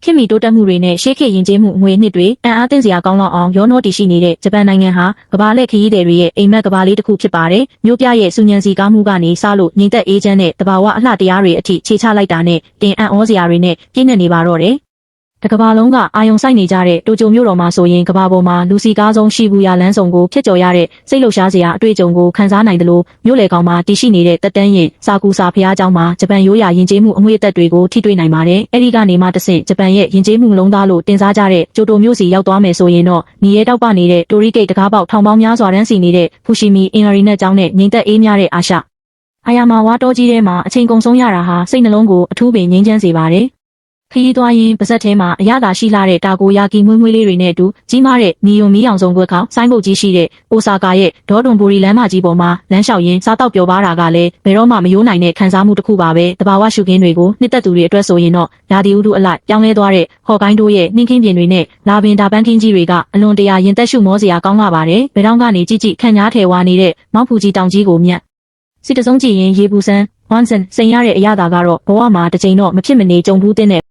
ခင်မီတိုးတက်မှုတွေနဲ့ရှေးခေတ်ယဉ်ကျေးမှုငွေနှစ်တွေအံ့အားသင့်စရာကောင်းလောက်အောင်ရောနှောတည်ရှိနေတဲ့ဂျပန်နိုင်ငံဟာကမ္ဘာလှည့်ခရီးသည်တွေရဲ့အိမ်မက်ကမ္ဘာလေးတစ်ခုဖြစ်ပါတယ်။မြို့ပြရဲ့စူညံစီကားမှုကနေစလို့ငြိမ်သက်အေးချမ်းတဲ့တဘာဝအလှတရားတွေအထိခြေချလိုက်တာနဲ့တင်အံ့ဩစရာတွေနဲ့ပြည့်နေပါတော့တယ်။တကဘာလုံးကအာယုံဆိုင်နေကြတဲ့တိုကျိုမြို့တော်မှာဆိုရင်ကဘာပေါ်မှာလူစီကားဆုံးရှိဘူးရလမ်းဆောင်ကိုဖျက်ကျော်ရတဲ့စိတ်လှုပ်ရှားစရာအတွေ့အကြုံကိုခန်းစားနိုင်တယ်လို့မြို့လေကောင်မှာတည်ရှိနေတဲ့တက်တန်းရင်စာကူစာဖျားเจ้าမှာဂျပန်ရိုးရာယဉ်ကျေးမှုအငွေအသက်တွေကိုထိတွေ့နိုင်ပါတယ်။အဲဒီကနေမှတဆင့်ဂျပန်ရဲ့ယဉ်ကျေးမှုလုံးသားလို့တင်စားကြတဲ့ကျိုတိုမြို့စီရောက်သွားမယ်ဆိုရင်တော့ညီရဲတောက်ပနေတဲ့တိုရီဂိတ်တကားပေါက်ထောင်ပေါင်းများစွာတန်းစီနေတဲ့ဖူရှီမီအင်အရီနက်ကျောင်းနဲ့ငြိမ်သက်အေးမြတဲ့အာရှအာယာမာဝါတောကြီးထဲမှာအချိန်ကုန်ဆုံးရတာဟာစိတ်နှလုံးကိုအထူးပင်ငြိမ်းချမ်းစေပါတယ်။ခရီးသွားရင်ပါဇက်ထဲမှာအရသာရှိလာတဲ့တာကိုယာကီမွေးမွေးလေးတွေနဲ့အတူကြီးမားတဲ့နီယွန်မီးအောင်စုံခွက်ခေါဆိုင်းဘုတ်ကြီးရှိတဲ့အိုဆာကာရဲ့ဒေါ်တွန်ဘူရီလမ်းမကြီးပေါ်မှာလမ်းလျှောက်ရင်းစားတောက်ပျော်ပါတာကလည်းဘယ်တော့မှမယိုးနိုင်တဲ့ခံစားမှုတစ်ခုပါပဲတဘာဝရှုခင်းတွေကိုနှစ်သက်သူတွေအတွက်ဆိုရင်တော့ရာသီဥတုအလိုက်ပြောင်းလဲသွားတဲ့ဟော်ကိုင်းတို့ရဲ့နှင်းခင်းပြင်တွေနဲ့လာပင်ဒါပန်းခင်းကြီးတွေကအလွန်တရာရင်သက်ရှုမောစရာကောင်းလာပါတယ်ဘယ်တော့ကနေကြည့်ကြည့်ခန့်ညားထဲဝါနေတဲ့မောက်ဖူကြီးတောင်ကြီးကိုမြတ်စစ်တစုံကြည့်ရင်ရေပူစမ်းဝမ်ဆန်စိန်ရတဲ့အရသာကတော့ဘဝမှာတစ်ချိန်တော့မဖြစ်မနေကြုံဘူးတဲ့